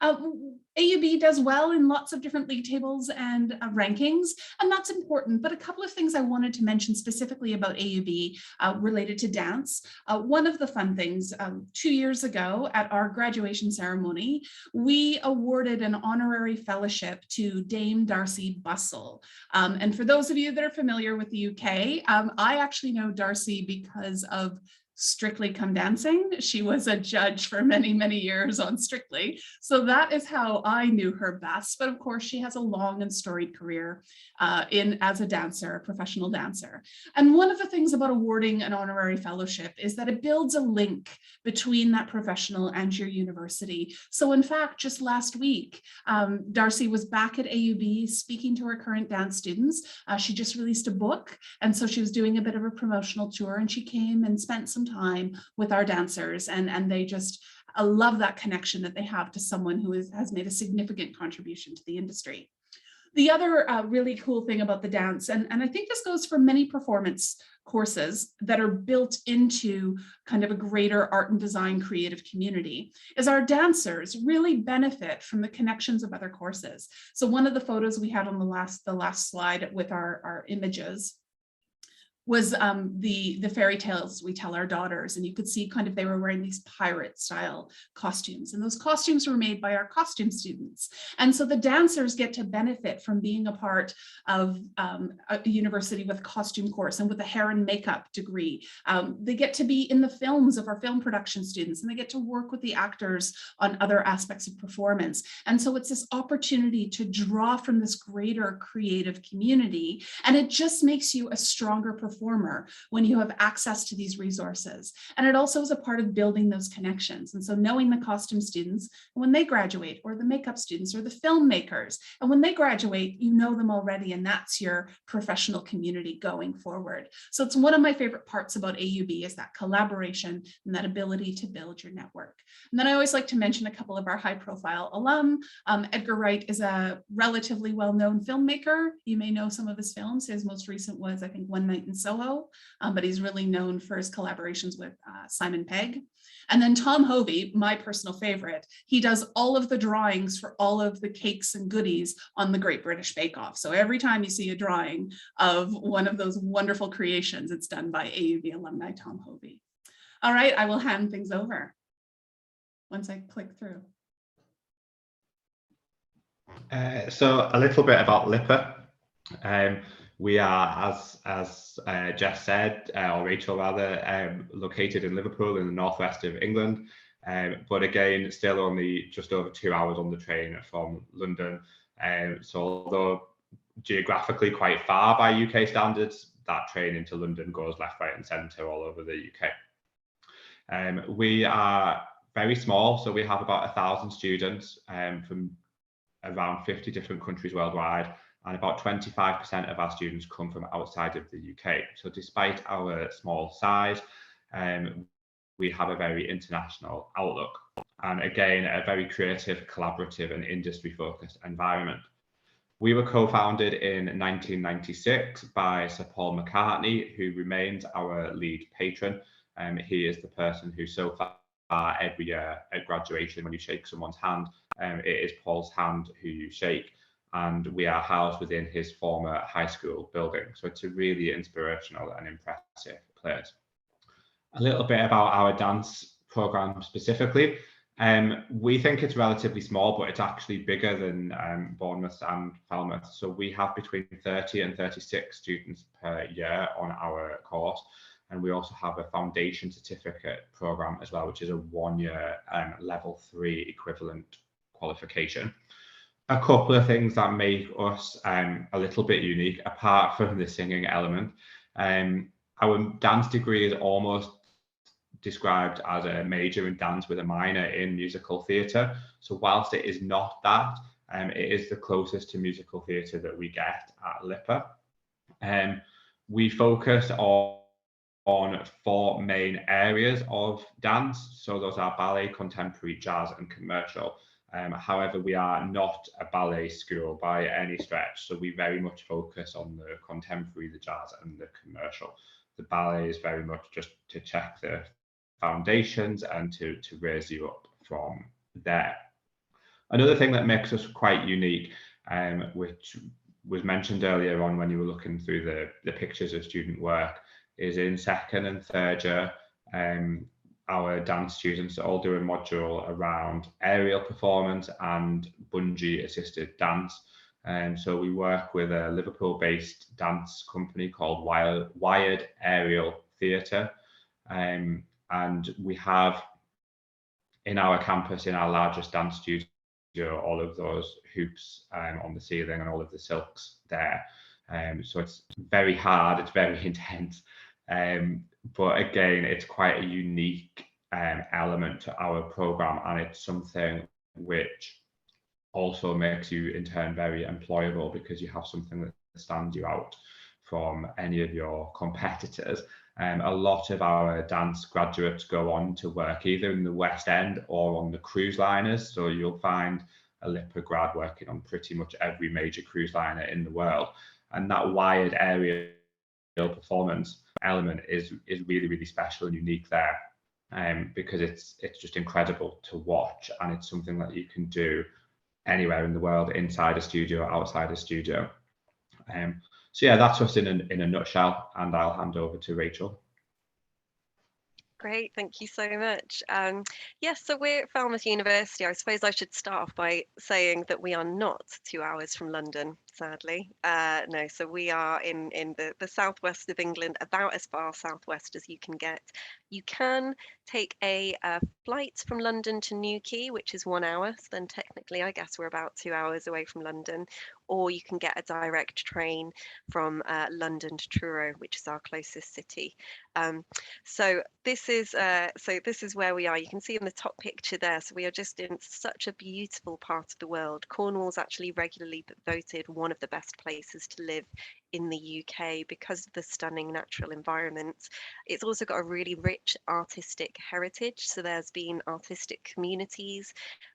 AUB does well in lots of different league tables and rankings, and that's important. But a couple of things I wanted to mention specifically about AUB related to dance. One of the fun things, 2 years ago at our graduation ceremony, we awarded an honorary fellowship to Dame Darcy Bussell. And for those of you that are familiar with the UK, I actually know Darcy because of Strictly Come Dancing. She was a judge for many, many years on Strictly. So that is how I knew her best. But of course, she has a long and storied career as a dancer, a professional dancer. And one of the things about awarding an honorary fellowship is that it builds a link between that professional and your university. So in fact, just last week, Darcy was back at AUB speaking to her current dance students. She just released a book, and so she was doing a bit of a promotional tour, and she came and spent some time with our dancers, and they just I love that connection that they have to someone who has made a significant contribution to the industry. The other really cool thing about the dance, and I think this goes for many performance courses that are built into kind of a greater art and design creative community, is our dancers really benefit from the connections of other courses. So one of the photos we had on the last slide with our images was the fairy tales we tell our daughters, and you could see kind of they were wearing these pirate style costumes, and those costumes were made by our costume students. And so the dancers get to benefit from being a part of a university with a costume course and with a hair and makeup degree. They get to be in the films of our film production students, and they get to work with the actors on other aspects of performance. And so it's this opportunity to draw from this greater creative community, and it just makes you a stronger performer when you have access to these resources. And it also is a part of building those connections. And so knowing the costume students, when they graduate, or the makeup students, or the filmmakers, and when they graduate, you know them already, and that's your professional community going forward. So it's one of my favorite parts about AUB, is that collaboration and that ability to build your network. And then I always like to mention a couple of our high profile alum. Edgar Wright is a relatively well-known filmmaker. You may know some of his films. His most recent was, I think, One Night in Soho, but he's really known for his collaborations with Simon Pegg. And then Tom Hovey, my personal favorite, he does all of the drawings for all of the cakes and goodies on the Great British Bake Off. So every time you see a drawing of one of those wonderful creations, it's done by AUB alumni Tom Hovey. All right, I will hand things over once I click through. So a little bit about LIPA. We are, as Jess said, or Rachel rather, located in Liverpool in the northwest of England. But again, still only just over 2 hours on the train from London. So although geographically quite far by UK standards, that train into London goes left, right and centre all over the UK. We are very small, so we have about 1,000 students from around 50 different countries worldwide, and about 25% of our students come from outside of the UK. So despite our small size, we have a very international outlook, and again, a very creative, collaborative and industry-focused environment. We were co-founded in 1996 by Sir Paul McCartney, who remains our lead patron. He is the person who so far every year at graduation, when you shake someone's hand, it is Paul's hand who you shake. And we are housed within his former high school building. So it's a really inspirational and impressive place. A little bit about our dance program specifically. We think it's relatively small, but it's actually bigger than Bournemouth and Falmouth. So we have between 30 and 36 students per year on our course. And we also have a foundation certificate program as well, which is a 1-year level 3 equivalent qualification. A couple of things that make us a little bit unique, apart from the singing element. Our dance degree is almost described as a major in dance with a minor in musical theatre. So whilst it is not that, it is the closest to musical theatre that we get at LIPA. We focus on 4 main areas of dance. So those are ballet, contemporary, jazz and commercial. However, we are not a ballet school by any stretch, so we very much focus on the contemporary, the jazz and the commercial. The ballet is very much just to check the foundations and to raise you up from there. Another thing that makes us quite unique, which was mentioned earlier on when you were looking through the pictures of student work, is in 2nd and 3rd year, our dance students all do a module around aerial performance and bungee assisted dance. So we work with a Liverpool-based dance company called Wired Aerial Theatre. And we have in our campus, in our largest dance studio, all of those hoops on the ceiling and all of the silks there. So it's very hard, it's very intense. But again, it's quite a unique element to our program, and it's something which also makes you in turn very employable, because you have something that stands you out from any of your competitors. A lot of our dance graduates go on to work either in the West End or on the cruise liners. So you'll find a LIPA grad working on pretty much every major cruise liner in the world. And that wired aerial performance element is really, really special and unique there, because it's just incredible to watch, and it's something that you can do anywhere in the world, inside a studio, outside a studio. So yeah, that's us in a nutshell, and I'll hand over to Rachel. Great, thank you so much. Yes, so we're at Falmouth University. I suppose I should start off by saying that we are not 2 hours from London, sadly. No, so we are in the southwest of England, about as far southwest as you can get. You can take a flight from London to Newquay, which is 1 hour. So then technically, I guess we're about 2 hours away from London. Or you can get a direct train from London to Truro, which is our closest city. So this is where we are. You can see in the top picture there. So we are just in such a beautiful part of the world. Cornwall's actually regularly voted one of the best places to live in the UK because of the stunning natural environment. It's also got a really rich artistic heritage. So there's been artistic communities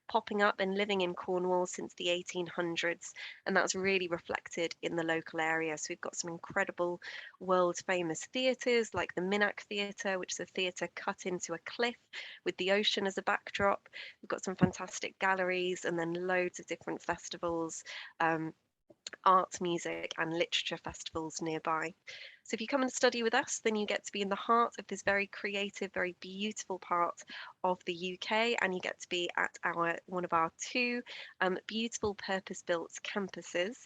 popping up and living in Cornwall since the 1800s, and that's really reflected in the local area. So we've got some incredible world famous theatres like the Minack Theatre, which is a theatre cut into a cliff with the ocean as a backdrop. We've got some fantastic galleries, and then loads of different festivals, art, music and literature festivals nearby. So if you come and study with us, then you get to be in the heart of this very creative, very beautiful part of the UK, and you get to be at one of our two beautiful purpose-built campuses.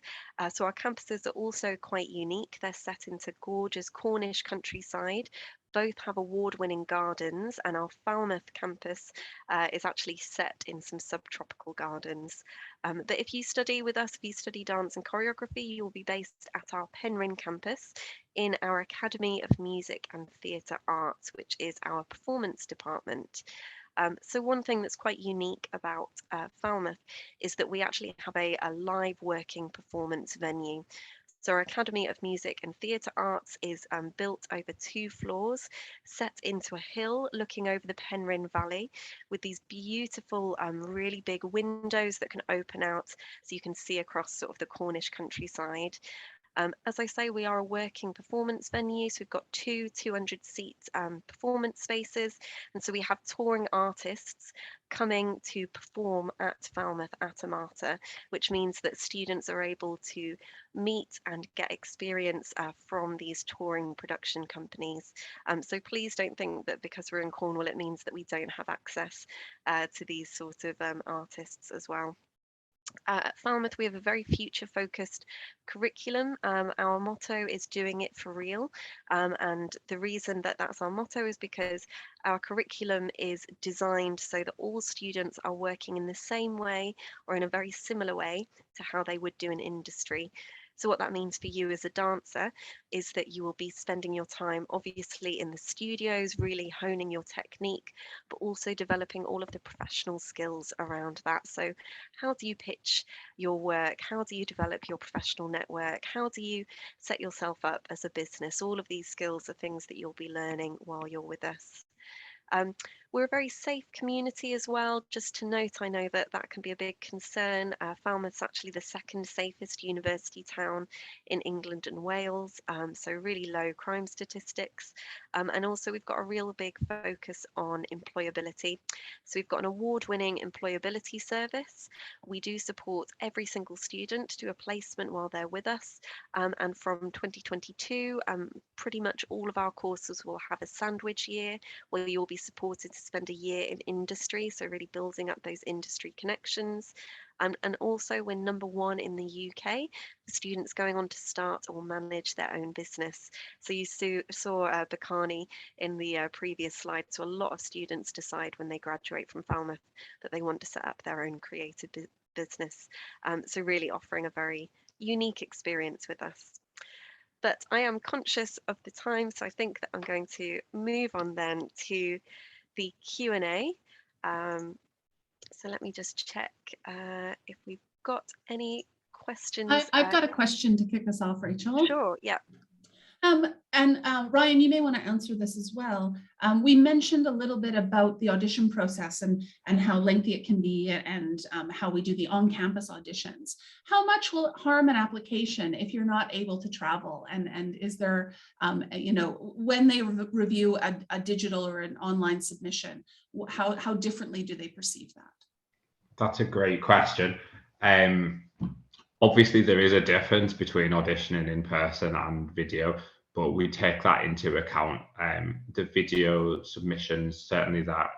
So our campuses are also quite unique. They're set into gorgeous Cornish countryside. Both have award-winning gardens, and our Falmouth campus is actually set in some subtropical gardens. But if you study with us, if you study dance and choreography, you will be based at our Penryn campus in our Academy of Music and Theatre Arts, which is our performance department. So one thing that's quite unique about Falmouth is that we actually have a live working performance venue. So our Academy of Music and Theatre Arts is built over 2 floors, set into a hill looking over the Penryn Valley, with these beautiful, really big windows that can open out so you can see across sort of the Cornish countryside. As I say, we are a working performance venue, so we've got 200-seat performance spaces, and so we have touring artists coming to perform at Falmouth at Amata, which means that students are able to meet and get experience from these touring production companies. So please don't think that because we're in Cornwall, it means that we don't have access to these sort of artists as well. At Falmouth, we have a very future-focused curriculum. Our motto is doing it for real. And the reason that that's our motto is because our curriculum is designed so that all students are working in the same way or in a very similar way to how they would do in industry. So what that means for you as a dancer is that you will be spending your time obviously in the studios, really honing your technique, but also developing all of the professional skills around that. So how do you pitch your work? How do you develop your professional network? How do you set yourself up as a business? All of these skills are things that you'll be learning while you're with us. We're a very safe community as well. Just to note, I know that that can be a big concern. Falmouth's actually the 2nd safest university town in England and Wales, so really low crime statistics. And also we've got a real big focus on employability. So we've got an award-winning employability service. We do support every single student to do a placement while they're with us. And from 2022, pretty much all of our courses will have a sandwich year where you'll be supported to spend a year in industry, so really building up those industry connections. And also we're #1 in the UK for students going on to start or manage their own business. So you saw Bakani in the previous slide. So a lot of students decide when they graduate from Falmouth that they want to set up their own creative business. So really offering a very unique experience with us. But I am conscious of the time, so I think that I'm going to move on then to the Q&A. So let me just check if we've got any questions. I've got a question to kick us off, Rachel. Sure, yeah. Ryan, you may want to answer this as well. We mentioned a little bit about the audition process and how lengthy it can be, and how we do the on-campus auditions. How much will it harm an application if you're not able to travel? And is there, when they review a digital or an online submission, how differently do they perceive that? That's a great question. Obviously, there is a difference between auditioning in person and video, but we take that into account. The video submissions, certainly that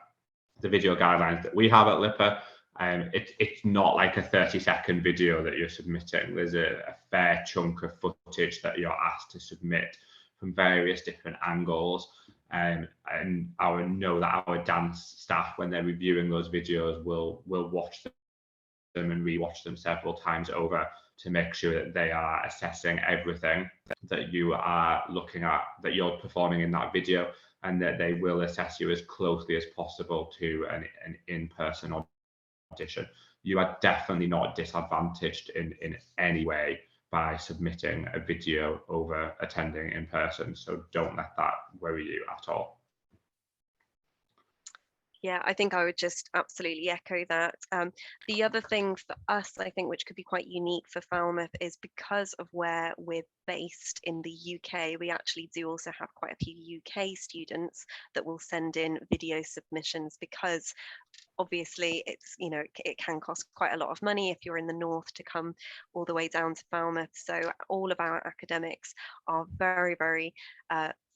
the video guidelines that we have at LIPA, it's not like a 30-second video that you're submitting. There's a fair chunk of footage that you're asked to submit from various different angles. And I know that our dance staff, when they're reviewing those videos, will watch them and rewatch them several times over to make sure that they are assessing everything that you are looking at, that you're performing in that video, and that they will assess you as closely as possible to an in-person audition. You are definitely not disadvantaged in any way by submitting a video over attending in person. So don't let that worry you at all. Yeah, I think I would just absolutely echo that. The other thing for us, I think, which could be quite unique for Falmouth, is because of where we're based in the UK, we actually do also have quite a few UK students that will send in video submissions, because obviously it's, it can cost quite a lot of money if you're in the north to come all the way down to Falmouth. So all of our academics are very, very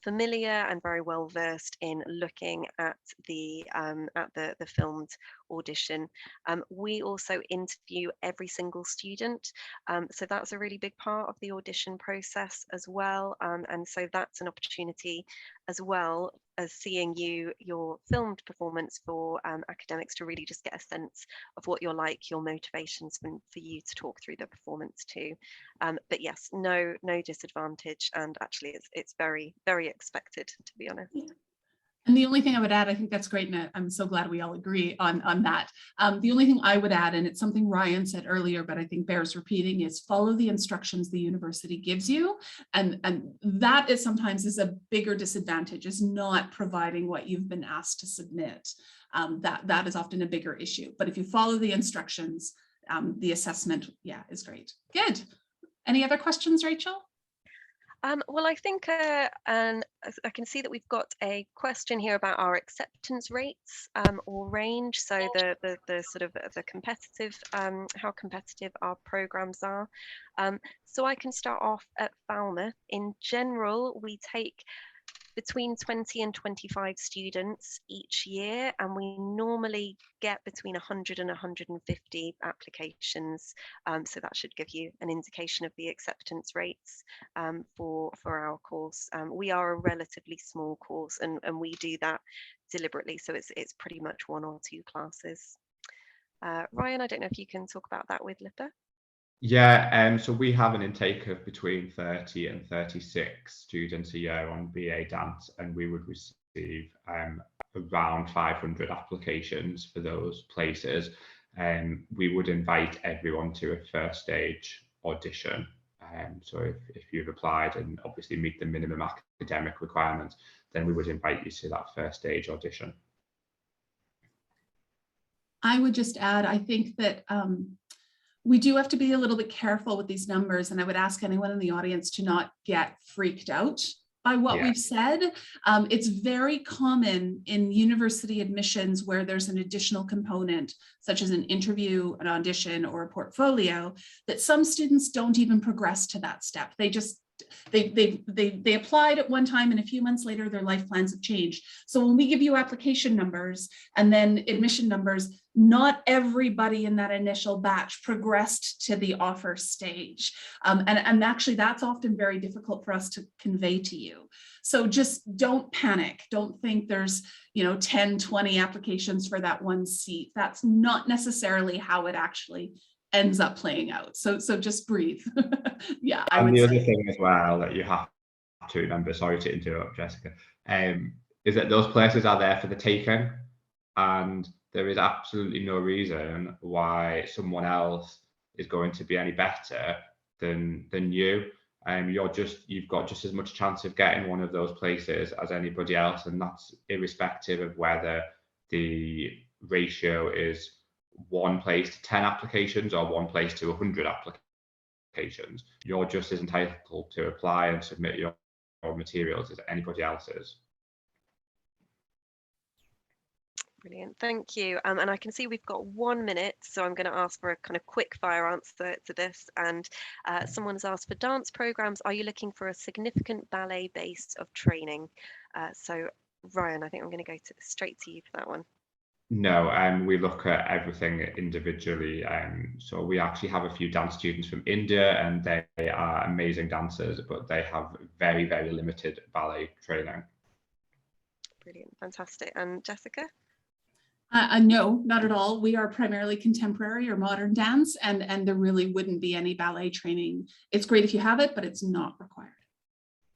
familiar and very well versed in looking at the filmed audition. We also interview every single student, so that's a really big part of the audition process as well, and so that's an opportunity as well as seeing your filmed performance for academics to really just get a sense of what you're like, your motivations for you to talk through the performance too. But yes, no disadvantage, and actually it's very, very expected, to be honest. Yeah. And the only thing I would add, I think that's great, and I'm so glad we all agree on that. The only thing I would add, and it's something Ryan said earlier, but I think bears repeating, is follow the instructions the university gives you. And that is sometimes is a bigger disadvantage, is not providing what you've been asked to submit. That is often a bigger issue. But if you follow the instructions, the assessment, is great. Good. Any other questions, Rachel? Well, I think, and I can see that we've got a question here about our acceptance rates or range. So the sort of the competitive, how competitive our programs are. So I can start off at Falmouth. In general, we take between 20 and 25 students each year, and we normally get between 100 and 150 applications. So that should give you an indication of the acceptance rates for our course. We are a relatively small course, and we do that deliberately, so it's pretty much 1 or 2 classes. Ryan, I don't know if you can talk about that with LIPA. Yeah, so we have an intake of between 30 and 36 students a year on BA Dance, and we would receive around 500 applications for those places. We would invite everyone to a first stage audition. So if you've applied and obviously meet the minimum academic requirements, then we would invite you to that first stage audition. I would just add, I think that we do have to be a little bit careful with these numbers, and I would ask anyone in the audience to not get freaked out by what we've said. It's very common in university admissions where there's an additional component, such as an interview, an audition, or a portfolio, that some students don't even progress to that step. They just they applied at one time, and a few months later their life plans have changed. So when we give you application numbers and then admission numbers, not everybody in that initial batch progressed to the offer stage, and actually that's often very difficult for us to convey to you. So just don't panic. Don't think there's 10, 20 applications for that one seat. That's not necessarily how it actually ends up playing out. So just breathe. Yeah, I would the say. other thing as well that you have to remember, sorry to interrupt, Jessica, is that those places are there for the taking, and there is absolutely no reason why someone else is going to be any better than you. you've got just as much chance of getting one of those places as anybody else, and that's irrespective of whether the ratio is 1 place to 10 applications or 1 place to 100 applications. You're just as entitled to apply and submit your materials as anybody else is. Brilliant, thank you. And I can see we've got 1 minute, so I'm going to ask for a kind of quick fire answer to this. And someone has asked, for dance programs, are you looking for a significant ballet base of training? So Ryan, I think I'm going to go straight to you for that one. No, we look at everything individually. So we actually have a few dance students from India, and they are amazing dancers, but they have very, very limited ballet training. Brilliant, fantastic. And Jessica? No, not at all. We are primarily contemporary or modern dance, and there really wouldn't be any ballet training. It's great if you have it, but it's not required.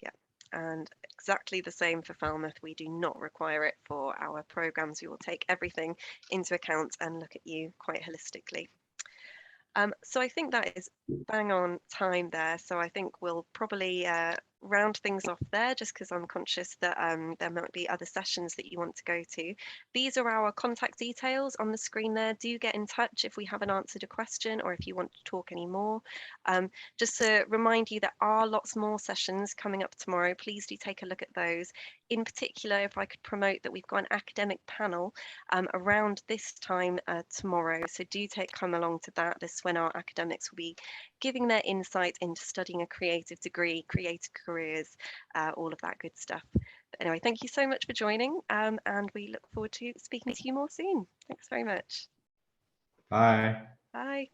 Yeah, and exactly the same for Falmouth. We do not require it for our programs. We will take everything into account and look at you quite holistically. So I think that is bang on time there. So I think we'll probably round things off there, just because I'm conscious that there might be other sessions that you want to go to. These are our contact details on the screen there. Do get in touch if we haven't answered a question or if you want to talk any more. Just to remind you, there are lots more sessions coming up tomorrow. Please do take a look at those. In particular, if I could promote that we've got an academic panel around this time tomorrow. So do come along to that. This is when our academics will be giving their insight into studying a creative degree, creative careers, all of that good stuff. But anyway, thank you so much for joining, and we look forward to speaking to you more soon. Thanks very much. Bye. Bye.